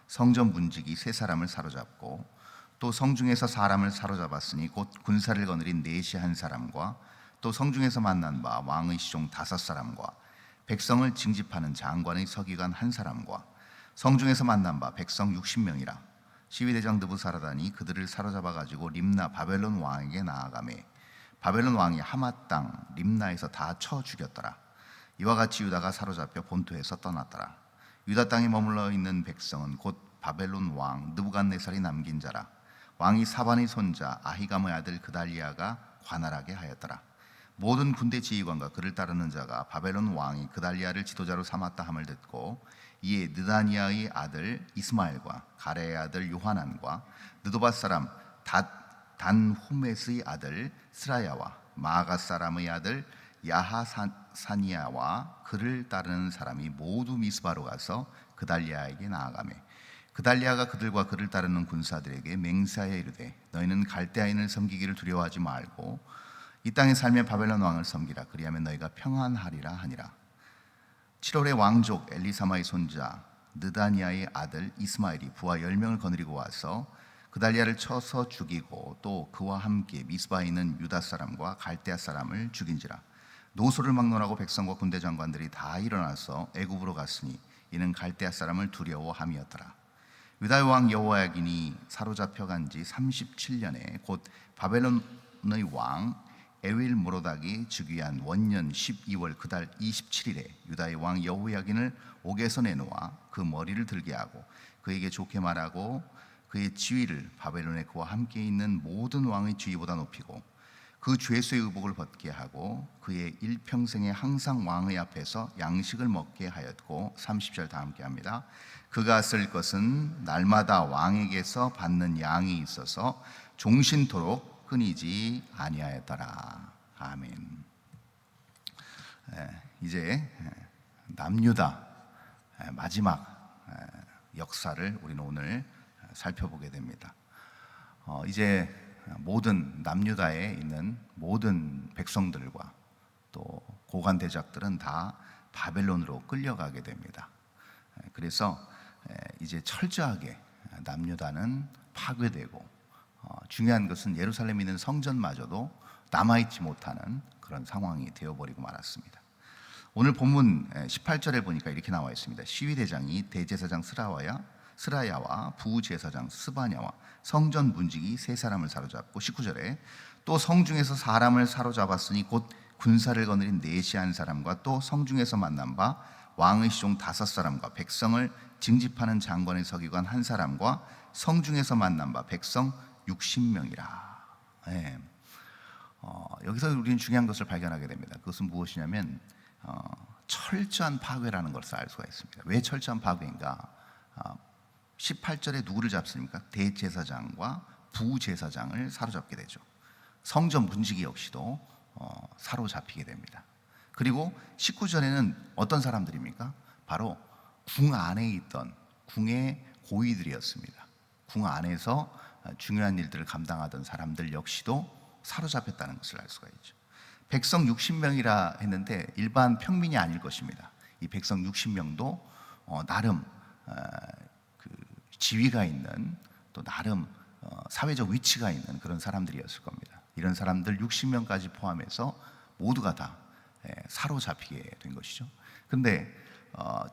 성전 문지기 세 사람을 사로잡고 또 성중에서 사람을 사로잡았으니 곧 군사를 거느린 내시 한 사람과 또 성중에서 만난 바 왕의 시종 5사람과 백성을 징집하는 장관의 서기관 1사람과 성중에서 만난 바 백성 60명이라. 시위대장 느부사라단이 그들을 사로잡아 가지고 림나 바벨론 왕에게 나아가매 바벨론 왕이 하맛 땅 림나에서 다 쳐 죽였더라. 이와 같이 유다가 사로잡혀 본토에서 떠났더라. 유다 땅에 머물러 있는 백성은 곧 바벨론 왕 느부갓네살이 남긴 자라. 왕이 사반의 손자 아히감의 아들 그달리아가 관할하게 하였더라. 모든 군대 지휘관과 그를 따르는 자가 바벨론 왕이 그달리아를 지도자로 삼았다 함을 듣고 이에 느다니아의 아들 이스마엘과 가레의 아들 요하난과 느도밧 사람 단후메스의 아들 스라야와 마아가 사람의 아들 야하사니아와 그를 따르는 사람이 모두 미스바로 가서 그달리아에게 나아가매 그달리아가 그들과 그를 따르는 군사들에게 맹세하여 이르되 너희는 갈대아인을 섬기기를 두려워하지 말고 이 땅에 살며 바벨론 왕을 섬기라. 그리하면 너희가 평안하리라 하니라. 7월에 왕족 엘리사마의 손자 느다니아의 아들 이스마엘이 부하 10명을 거느리고 와서 그달리아를 쳐서 죽이고 또 그와 함께 미스바에 있는 유다 사람과 갈대아 사람을 죽인지라. 노소를 막론하고 백성과 군대 장관들이 다 일어나서 애굽으로 갔으니 이는 갈대아 사람을 두려워함이었더라. 유다의 왕 여호야긴이 사로잡혀 간 지 37년에 곧 바벨론의 왕 에윌 무로닥이 즉위한 원년 12월 그달 27일에 유다의 왕 여호야긴을 옥에서 내놓아 그 머리를 들게 하고 그에게 좋게 말하고 그의 지위를 바벨론에 그와 함께 있는 모든 왕의 지위보다 높이고 그 죄수의 의복을 벗게 하고 그의 일평생에 항상 왕의 앞에서 양식을 먹게 하였고 30절 다 함께 합니다. 그가 쓸 것은 날마다 왕에게서 받는 양이 있어서 종신토록 끊이지 아니하였더라. 아멘. 이제 남유다 마지막 역사를 우리는 오늘 살펴보게 됩니다. 이제 모든 남유다에 있는 모든 백성들과 또 고관 대작들은 다 바벨론으로 끌려가게 됩니다. 그래서 이제 철저하게 남유다는 파괴되고 중요한 것은 예루살렘에 있는 성전마저도 남아있지 못하는 그런 상황이 되어버리고 말았습니다. 오늘 본문 18절에 보니까 이렇게 나와 있습니다. 시위대장이 대제사장 스라야와 부제사장 스바냐와 성전 문지기 세 사람을 사로잡고 19절에 또 성중에서 사람을 사로잡았으니 곧 군사를 거느린 내시 한 사람과 또 성중에서 만난 바 왕의 시종 5사람과 백성을 징집하는 장관의 서기관 1사람과 성중에서 만난 바 백성 60명이라. 여기서 우리는 중요한 것을 발견하게 됩니다. 그것은 무엇이냐면 철저한 파괴라는 것을 알 수가 있습니다. 왜 철저한 파괴인가? 18절에 누구를 잡습니까? 대제사장과 부제사장을 사로잡게 되죠. 성전 문지기 역시도 사로잡히게 됩니다. 그리고 19절에는 어떤 사람들입니까? 바로 궁 안에 있던 궁의 고위들이었습니다. 궁 안에서 중요한 일들을 감당하던 사람들 역시도 사로잡혔다는 것을 알 수가 있죠. 백성 60명이라 했는데 일반 평민이 아닐 것입니다. 이 백성 60명도 나름 그 지위가 있는 또 나름 사회적 위치가 있는 그런 사람들이었을 겁니다. 이런 사람들 60명까지 포함해서 모두가 다 사로잡히게 된 것이죠. 그런데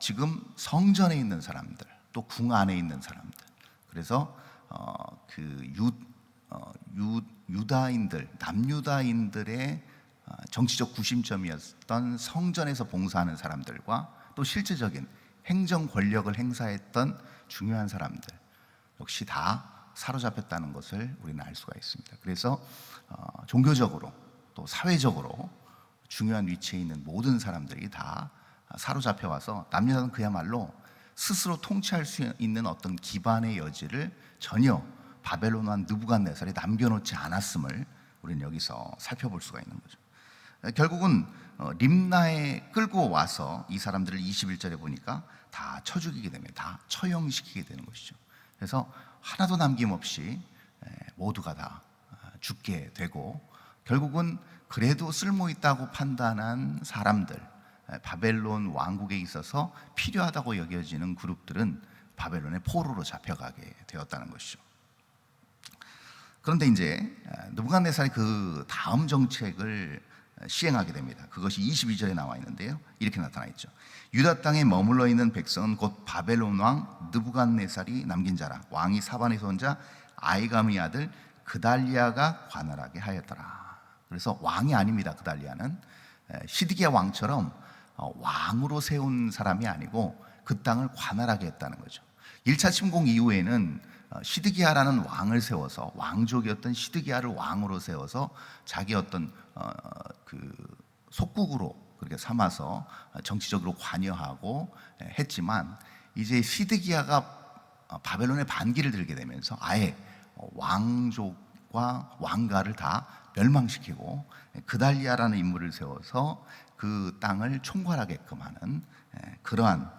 지금 성전에 있는 사람들 또 궁 안에 있는 사람들, 그래서 유다인들, 남유다인들의 정치적 구심점이었던 성전에서 봉사하는 사람들과 또 실제적인 행정 권력을 행사했던 중요한 사람들 역시 다 사로잡혔다는 것을 우리는 알 수가 있습니다. 그래서 종교적으로 또 사회적으로 중요한 위치에 있는 모든 사람들이 다 사로잡혀 와서 남유다는 그야말로 스스로 통치할 수 있는 어떤 기반의 여지를 전혀 바벨론 왕 느부갓네살이 남겨놓지 않았음을 우리는 여기서 살펴볼 수가 있는 거죠. 결국은 림나에 끌고 와서 이 사람들을 21절에 보니까 다 쳐 죽이게 됩니다. 다 처형시키게 되는 것이죠. 그래서 하나도 남김없이 모두가 다 죽게 되고 결국은 그래도 쓸모있다고 판단한 사람들, 바벨론 왕국에 있어서 필요하다고 여겨지는 그룹들은 바벨론의 포로로 잡혀가게 되었다는 것이죠. 그런데 이제 느부갓네살이 그 다음 정책을 시행하게 됩니다. 그것이 22절에 나와 있는데요, 이렇게 나타나 있죠. 유다 땅에 머물러 있는 백성은 곧 바벨론 왕 느부갓네살이 남긴 자라. 왕이 사반에서 온 자 아이감의 아들 그달리아가 관할하게 하였더라. 그래서 왕이 아닙니다. 그달리아는 시드기야 왕처럼 왕으로 세운 사람이 아니고 그 땅을 관할하게 했다는 거죠. 1차 침공 이후에는 시드기야라는 왕을 세워서, 왕족이었던 시드기야를 왕으로 세워서 자기 어떤 그 속국으로 그렇게 삼아서 정치적으로 관여하고 했지만, 이제 시드기야가 바벨론의 반기를 들게 되면서 아예 왕족과 왕가를 다 멸망시키고 그달리아라는 인물을 세워서 그 땅을 총괄하게끔 하는 그러한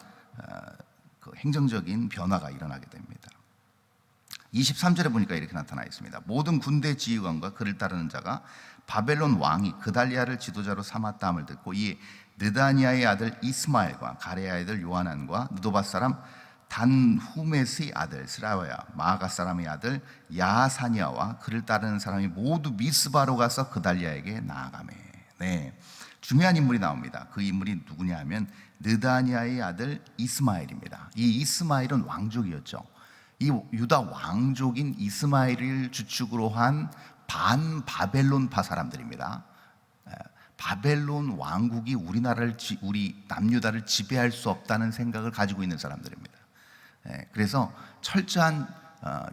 그 행정적인 변화가 일어나게 됩니다. 23절에 보니까 이렇게 나타나 있습니다. 모든 군대 지휘관과 그를 따르는 자가 바벨론 왕이 그달리아를 지도자로 삼았다 함을 듣고 이 느다니아의 아들 이스마엘과 가레아의 아들 요하난과 느도바 사람 단후메스의 아들 스라와야, 마아가 사람의 아들 야하사니아와 그를 따르는 사람이 모두 미스바로 가서 그달리아에게 나아가매. 네, 중요한 인물이 나옵니다. 그 인물이 누구냐 하면 느다니아의 아들 이스마엘입니다. 이 이스마엘은 왕족이었죠. 이 유다 왕족인 이스마엘을 주축으로 한 반바벨론파 사람들입니다. 바벨론 왕국이 우리 남유다를 지배할 수 없다는 생각을 가지고 있는 사람들입니다. 그래서 철저한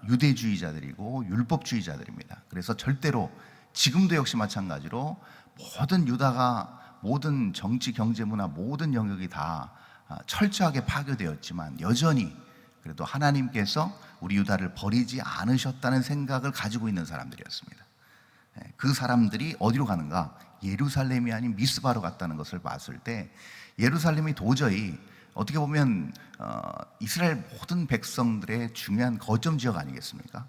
유대주의자들이고 율법주의자들입니다. 그래서 절대로 지금도 역시 마찬가지로 모든 유다가 모든 정치, 경제, 문화 모든 영역이 다 철저하게 파괴되었지만 여전히 그래도 하나님께서 우리 유다를 버리지 않으셨다는 생각을 가지고 있는 사람들이었습니다. 그 사람들이 어디로 가는가? 예루살렘이 아닌 미스바로 갔다는 것을 봤을 때, 예루살렘이 도저히 어떻게 보면 이스라엘 모든 백성들의 중요한 거점 지역 아니겠습니까?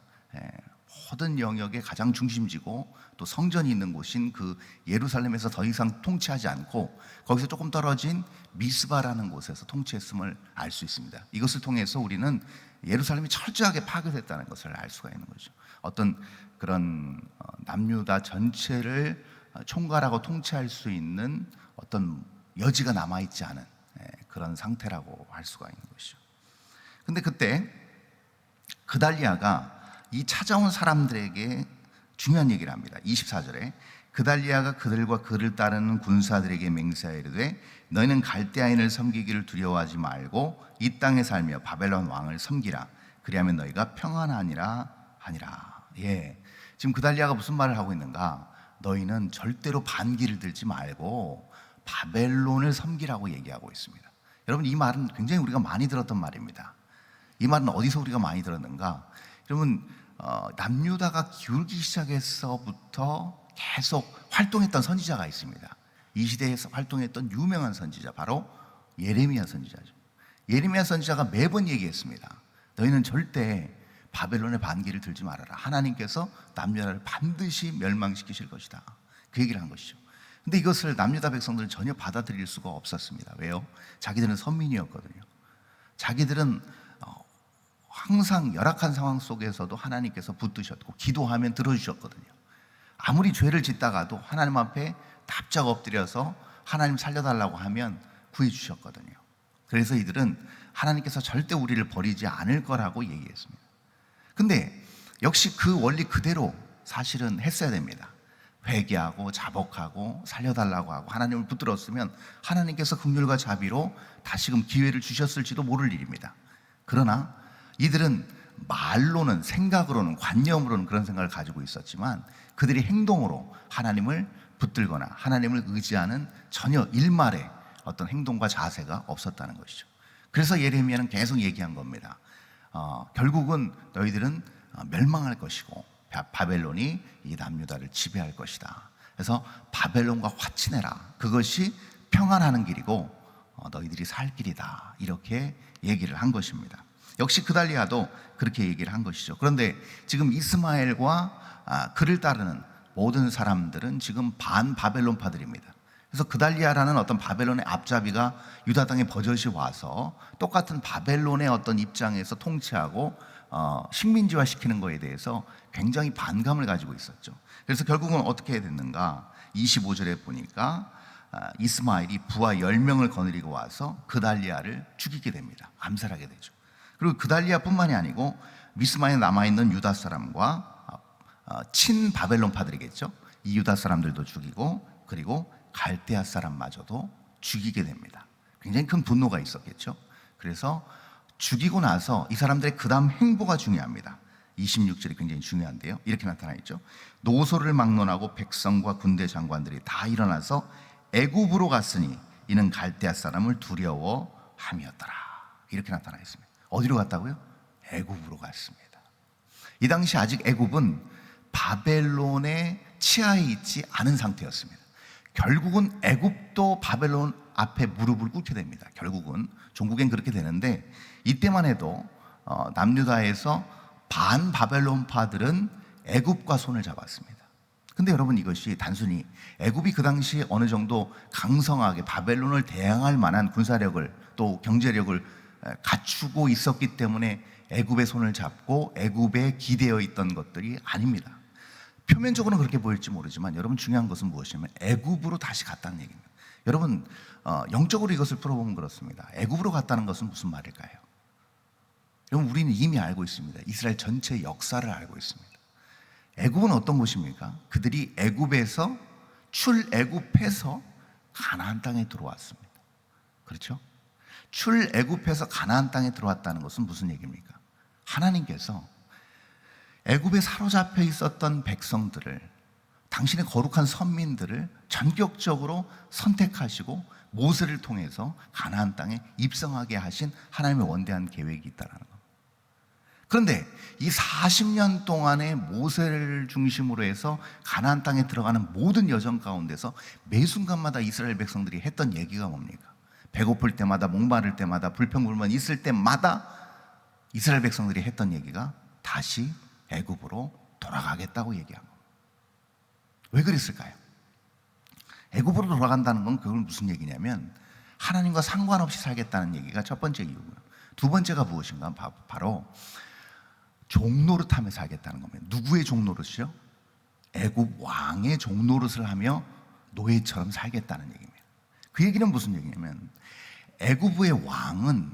모든 영역의 가장 중심지고 또 성전이 있는 곳인 그 예루살렘에서 더 이상 통치하지 않고 거기서 조금 떨어진 미스바라는 곳에서 통치했음을 알 수 있습니다. 이것을 통해서 우리는 예루살렘이 철저하게 파괴됐다는 것을 알 수가 있는 거죠. 어떤 그런 남유다 전체를 총괄하고 통치할 수 있는 어떤 여지가 남아있지 않은 그런 상태라고 할 수가 있는 것이죠. 근데 그때 그달리아가 이 찾아온 사람들에게 중요한 얘기를 합니다. 24절에 그달리아가 그들과 그를 따르는 군사들에게 맹세하여 이르되 너희는 갈대아인을 섬기기를 두려워하지 말고 이 땅에 살며 바벨론 왕을 섬기라. 그리하면 너희가 평안하니라 하니라. 지금 그달리아가 무슨 말을 하고 있는가? 너희는 절대로 반기를 들지 말고 바벨론을 섬기라고 얘기하고 있습니다. 여러분, 이 말은 굉장히 우리가 많이 들었던 말입니다. 이 말은 어디서 우리가 많이 들었는가? 여러분, 남유다가 기울기 시작해서부터 계속 활동했던 선지자가 있습니다. 이 시대에서 활동했던 유명한 선지자, 바로 예레미야 선지자죠. 예레미야 선지자가 매번 얘기했습니다. 너희는 절대 바벨론의 반기를 들지 말아라. 하나님께서 남유다를 반드시 멸망시키실 것이다. 그 얘기를 한 것이죠. 근데 이것을 남유다 백성들은 전혀 받아들일 수가 없었습니다. 왜요? 자기들은 선민이었거든요. 자기들은 항상 열악한 상황 속에서도 하나님께서 붙드셨고 기도하면 들어주셨거든요. 아무리 죄를 짓다가도 하나님 앞에 납작 엎드려서 하나님 살려달라고 하면 구해주셨거든요. 그래서 이들은 하나님께서 절대 우리를 버리지 않을 거라고 얘기했습니다. 근데 역시 그 원리 그대로 사실은 했어야 됩니다. 회개하고 자복하고 살려달라고 하고 하나님을 붙들었으면 하나님께서 긍휼과 자비로 다시금 기회를 주셨을지도 모를 일입니다. 그러나 이들은 말로는, 생각으로는, 관념으로는 그런 생각을 가지고 있었지만 그들이 행동으로 하나님을 붙들거나 하나님을 의지하는 전혀 일말의 어떤 행동과 자세가 없었다는 것이죠. 그래서 예레미야는 계속 얘기한 겁니다. 결국은 너희들은 멸망할 것이고 바벨론이 이 남유다를 지배할 것이다. 그래서 바벨론과 화친해라. 그것이 평안하는 길이고 너희들이 살 길이다. 이렇게 얘기를 한 것입니다. 역시 그달리아도 그렇게 얘기를 한 것이죠. 그런데 지금 이스마엘과 그를 따르는 모든 사람들은 지금 반바벨론파들입니다. 그래서 그달리아라는 어떤 바벨론의 앞잡이가 유다 땅에 버젓이 와서 똑같은 바벨론의 어떤 입장에서 통치하고 식민지화 시키는 거에 대해서 굉장히 반감을 가지고 있었죠. 그래서 결국은 어떻게 됐는가? 25절에 보니까 이스마엘이 부하 10명을 거느리고 와서 그달리아를 죽이게 됩니다. 암살하게 되죠. 그리고 그달리아뿐만이 아니고 미스마에 남아있는 유다 사람과 친 바벨론파들이겠죠. 이 유다 사람들도 죽이고, 그리고 갈대아 사람마저도 죽이게 됩니다. 굉장히 큰 분노가 있었겠죠. 그래서 죽이고 나서 이 사람들의 그 다음 행보가 중요합니다. 26절이 굉장히 중요한데요. 이렇게 나타나 있죠. 노소를 막론하고 백성과 군대 장관들이 다 일어나서 애굽으로 갔으니 이는 갈대아 사람을 두려워함이었더라. 이렇게 나타나 있습니다. 어디로 갔다고요? 애굽으로 갔습니다. 이 당시 아직 애굽은 바벨론의 치하에 있지 않은 상태였습니다. 결국은 애굽도 바벨론 앞에 무릎을 꿇게 됩니다. 결국은 종국엔 그렇게 되는데, 이때만 해도 남유다에서 반바벨론파들은 애굽과 손을 잡았습니다. 근데 여러분, 이것이 단순히 애굽이 그 당시 어느 정도 강성하게 바벨론을 대항할 만한 군사력을 또 경제력을 갖추고 있었기 때문에 애굽의 손을 잡고 애굽에 기대어 있던 것들이 아닙니다. 표면적으로는 그렇게 보일지 모르지만 여러분, 중요한 것은 무엇이냐면 애굽으로 다시 갔다는 얘기입니다. 여러분, 영적으로 이것을 풀어보면 그렇습니다. 애굽으로 갔다는 것은 무슨 말일까요? 여러분, 우리는 이미 알고 있습니다. 이스라엘 전체의 역사를 알고 있습니다. 애굽은 어떤 곳입니까? 그들이 애굽에서 출애굽해서 가나안 땅에 들어왔습니다. 그렇죠? 출애굽해서 가나안 땅에 들어왔다는 것은 무슨 얘기입니까? 하나님께서 애굽에 사로잡혀 있었던 백성들을, 당신의 거룩한 선민들을 전격적으로 선택하시고 모세를 통해서 가나안 땅에 입성하게 하신 하나님의 원대한 계획이 있다는 것. 그런데 이 40년 동안의 모세를 중심으로 해서 가나안 땅에 들어가는 모든 여정 가운데서 매 순간마다 이스라엘 백성들이 했던 얘기가 뭡니까? 배고플 때마다, 목마를 때마다, 불평불만 있을 때마다 이스라엘 백성들이 했던 얘기가 다시 애굽으로 돌아가겠다고 얘기한 겁니다. 왜 그랬을까요? 애굽으로 돌아간다는 건 그건 무슨 얘기냐면 하나님과 상관없이 살겠다는 얘기가 첫 번째 이유고요. 두 번째가 무엇인가? 바로 종노릇하며 살겠다는 겁니다. 누구의 종노릇이요? 애굽 왕의 종노릇을 하며 노예처럼 살겠다는 얘기입니다. 그 얘기는 무슨 얘기냐면 애굽의 왕은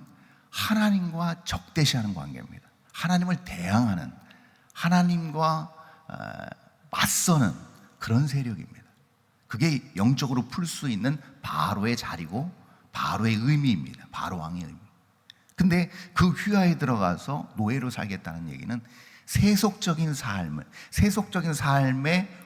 하나님과 적대시하는 관계입니다. 하나님을 대항하는, 하나님과 맞서는 그런 세력입니다. 그게 영적으로 풀 수 있는 바로의 자리고 바로의 의미입니다. 바로 왕의 의미. 근데 그 휘하에 들어가서 노예로 살겠다는 얘기는 세속적인 삶의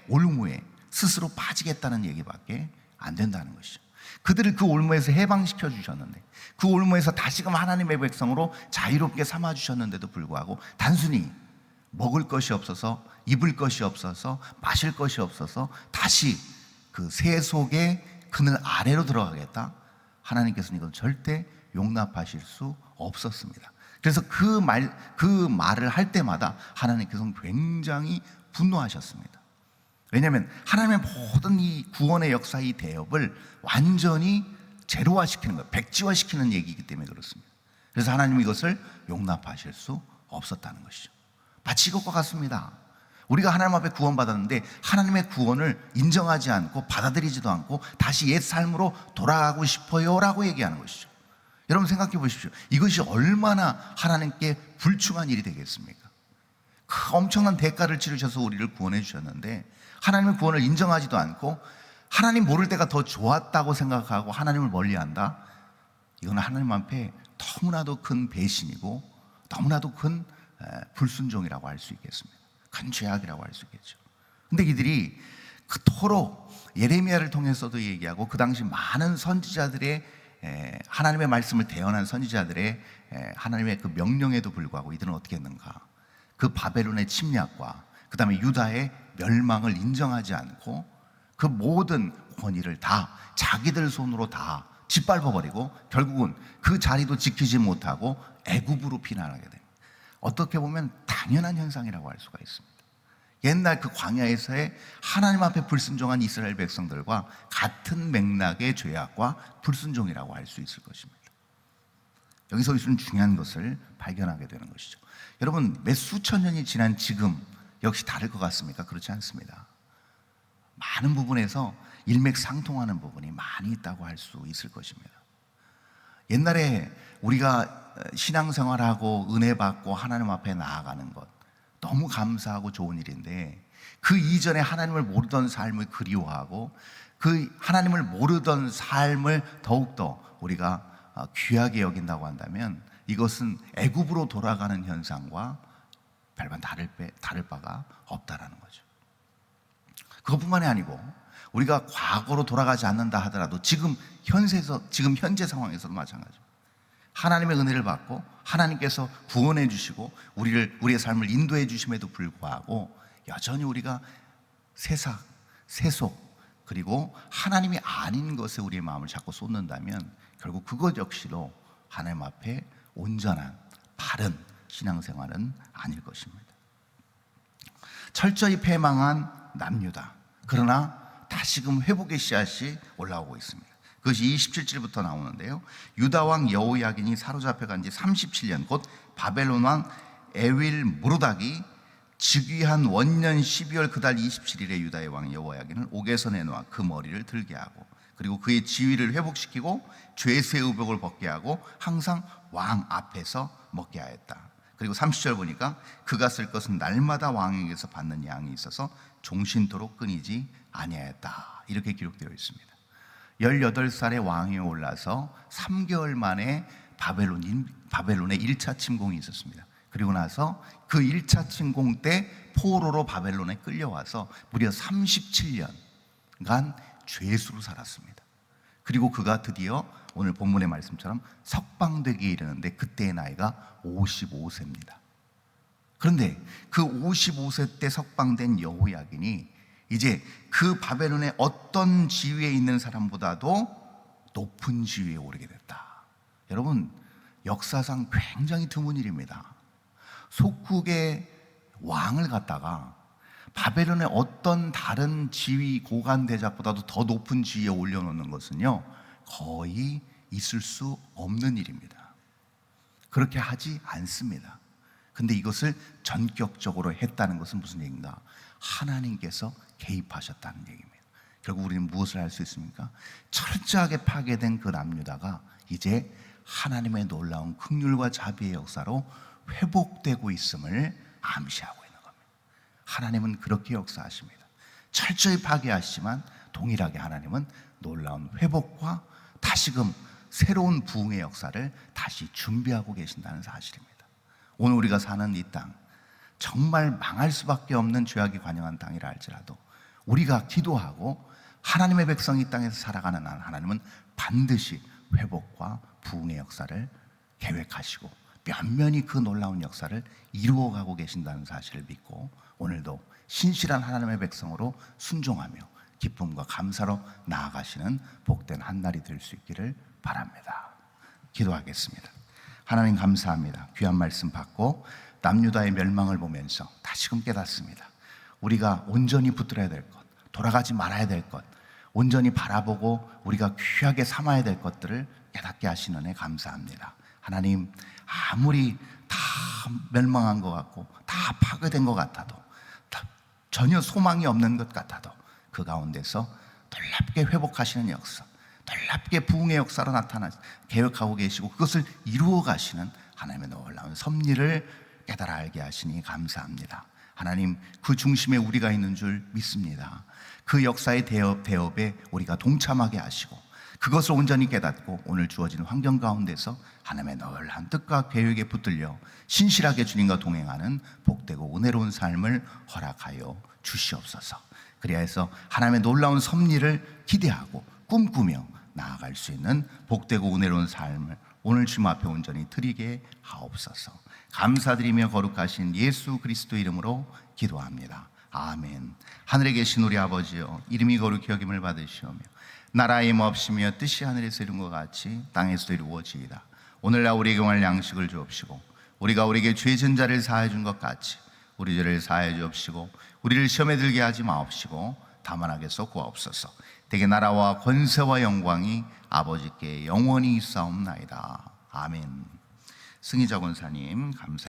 올무에 스스로 빠지겠다는 얘기밖에 안 된다는 것이죠. 그들을 그 올무에서 해방시켜 주셨는데, 그 올무에서 다시금 하나님의 백성으로 자유롭게 삼아 주셨는데도 불구하고 단순히 먹을 것이 없어서, 입을 것이 없어서, 마실 것이 없어서 다시 그 세속의 그늘 아래로 들어가겠다, 하나님께서는 이건 절대 용납하실 수 없었습니다. 그래서 그 말을 할 때마다 하나님께서는 굉장히 분노하셨습니다. 왜냐하면 하나님의 모든 이 구원의 역사, 이 대업을 완전히 제로화시키는 거예요. 백지화시키는 얘기이기 때문에 그렇습니다. 그래서 하나님이 이것을 용납하실 수 없었다는 것이죠. 마치 이것과 같습니다. 우리가 하나님 앞에 구원받았는데 하나님의 구원을 인정하지 않고 받아들이지도 않고 다시 옛 삶으로 돌아가고 싶어요 라고 얘기하는 것이죠. 여러분 생각해 보십시오. 이것이 얼마나 하나님께 불충한 일이 되겠습니까? 그 엄청난 대가를 치르셔서 우리를 구원해 주셨는데 하나님의 구원을 인정하지도 않고 하나님 모를 때가 더 좋았다고 생각하고 하나님을 멀리한다? 이건 하나님 앞에 너무나도 큰 배신이고 너무나도 큰 불순종이라고 할 수 있겠습니다. 큰 죄악이라고 할 수 있겠죠. 근데 이들이 그토록 예레미야를 통해서도 얘기하고 그 당시 많은 선지자들의 하나님의 말씀을 대언한 선지자들의 하나님의 그 명령에도 불구하고 이들은 어떻게 했는가? 그 바벨론의 침략과 그 다음에 유다의 멸망을 인정하지 않고 그 모든 권위를 다 자기들 손으로 다 짓밟아버리고 결국은 그 자리도 지키지 못하고 애굽으로 피난하게 됩니다. 어떻게 보면 당연한 현상이라고 할 수가 있습니다. 옛날 그 광야에서의 하나님 앞에 불순종한 이스라엘 백성들과 같은 맥락의 죄악과 불순종이라고 할 수 있을 것입니다. 여기서 우리는 중요한 것을 발견하게 되는 것이죠. 여러분, 몇 수천 년이 지난 지금 역시 다를 것 같습니까? 그렇지 않습니다. 많은 부분에서 일맥상통하는 부분이 많이 있다고 할 수 있을 것입니다. 옛날에 우리가 신앙생활하고 은혜 받고 하나님 앞에 나아가는 것 너무 감사하고 좋은 일인데, 그 이전에 하나님을 모르던 삶을 그리워하고 그 하나님을 모르던 삶을 더욱더 우리가 귀하게 여긴다고 한다면 이것은 애굽으로 돌아가는 현상과 별반 다를 바가 없다라는 거죠. 그것뿐만이 아니고 우리가 과거로 돌아가지 않는다 하더라도 지금 현재 상황에서도 마찬가지입니다. 하나님의 은혜를 받고 하나님께서 구원해 주시고 우리의 삶을 인도해 주심에도 불구하고 여전히 우리가 세속 그리고 하나님이 아닌 것에 우리의 마음을 자꾸 쏟는다면 결국 그것 역시도 하나님 앞에 온전한 바른 신앙생활은 아닐 것입니다. 철저히 패망한 남유다. 그러나 다시금 회복의 씨앗이 올라오고 있습니다. 그것이 27절부터 나오는데요, 유다왕 여호야긴이 사로잡혀 간 지 37년, 곧 바벨론 왕 에윌 무로닥이 즉위한 원년 12월 그달 27일에 유다의 왕 여호야긴을 옥에서 내놓아 그 머리를 들게 하고, 그리고 그의 지위를 회복시키고 죄세 의복을 벗게 하고 항상 왕 앞에서 먹게 하였다. 그리고 30절 보니까 그가 쓸 것은 날마다 왕에게서 받는 양이 있어서 종신토록 끊이지 아니하였다. 이렇게 기록되어 있습니다. 18살에 왕위에 올라서 3개월 만에 바벨론의 1차 침공이 있었습니다. 그리고 나서 그 1차 침공 때 포로로 바벨론에 끌려와서 무려 37년간 죄수로 살았습니다. 그리고 그가 드디어 오늘 본문의 말씀처럼 석방되기에 이르는데 그때의 나이가 55세입니다. 그런데 그 55세 때 석방된 여호야긴이 이제 그 바벨론의 어떤 지위에 있는 사람보다도 높은 지위에 오르게 됐다. 여러분, 역사상 굉장히 드문 일입니다. 속국의 왕을 갖다가 바벨론의 어떤 다른 지위 고관 대작보다도 더 높은 지위에 올려놓는 것은요, 거의 있을 수 없는 일입니다. 그렇게 하지 않습니다. 근데 이것을 전격적으로 했다는 것은 무슨 얘기인가? 하나님께서 개입하셨다는 얘기입니다. 결국 우리는 무엇을 할 수 있습니까? 철저하게 파괴된 그 남유다가 이제 하나님의 놀라운 긍휼과 자비의 역사로 회복되고 있음을 암시하고 있는 겁니다. 하나님은 그렇게 역사하십니다. 철저히 파괴하시지만 동일하게 하나님은 놀라운 회복과 다시금 새로운 부흥의 역사를 다시 준비하고 계신다는 사실입니다. 오늘 우리가 사는 이 땅, 정말 망할 수밖에 없는 죄악이 관영한 땅이라 할지라도 우리가 기도하고 하나님의 백성이 이 땅에서 살아가는 한 하나님은 반드시 회복과 부흥의 역사를 계획하시고 면면히 그 놀라운 역사를 이루어가고 계신다는 사실을 믿고 오늘도 신실한 하나님의 백성으로 순종하며 기쁨과 감사로 나아가시는 복된 한 날이 될 수 있기를 바랍니다. 기도하겠습니다. 하나님 감사합니다. 귀한 말씀 받고 남유다의 멸망을 보면서 다시금 깨닫습니다. 우리가 온전히 붙들어야 될 것, 돌아가지 말아야 될 것, 온전히 바라보고 우리가 귀하게 삼아야 될 것들을 깨닫게 하시는 은혜 감사합니다. 하나님, 아무리 다 멸망한 것 같고 다 파괴된 것 같아도, 전혀 소망이 없는 것 같아도 그 가운데서 놀랍게 회복하시는 역사, 놀랍게 부흥의 역사로 계획하고 계시고 그것을 이루어 가시는 하나님의 놀라운 섭리를 깨달아 알게 하시니 감사합니다. 하나님, 그 중심에 우리가 있는 줄 믿습니다. 그 역사의 대업에 우리가 동참하게 하시고 그것을 온전히 깨닫고 오늘 주어진 환경 가운데서 하나님의 놀라운 뜻과 계획에 붙들려 신실하게 주님과 동행하는 복되고 은혜로운 삶을 허락하여 주시옵소서. 그리하여서 하나님의 놀라운 섭리를 기대하고 꿈꾸며 나아갈 수 있는 복되고 은혜로운 삶을 오늘 주님 앞에 온전히 드리게 하옵소서. 감사드리며 거룩하신 예수 그리스도 이름으로 기도합니다. 아멘. 하늘에 계신 우리 아버지여, 이름이 거룩히 여김을 받으시오며 나라의 몹시며 뜻이 하늘에서 이룬 것 같이 땅에서도 이루어지이다. 오늘날 우리에게 오늘 양식을 주옵시고 우리가 우리에게 죄진 자를 사하여 준 것 같이 우리 죄를 사하여 주옵시고 우리를 시험에 들게 하지 마옵시고 다만 악에서 구하옵소서. 대개 나라와 권세와 영광이 아버지께 영원히 있사옵나이다. 아멘. 승희자 권사님 감사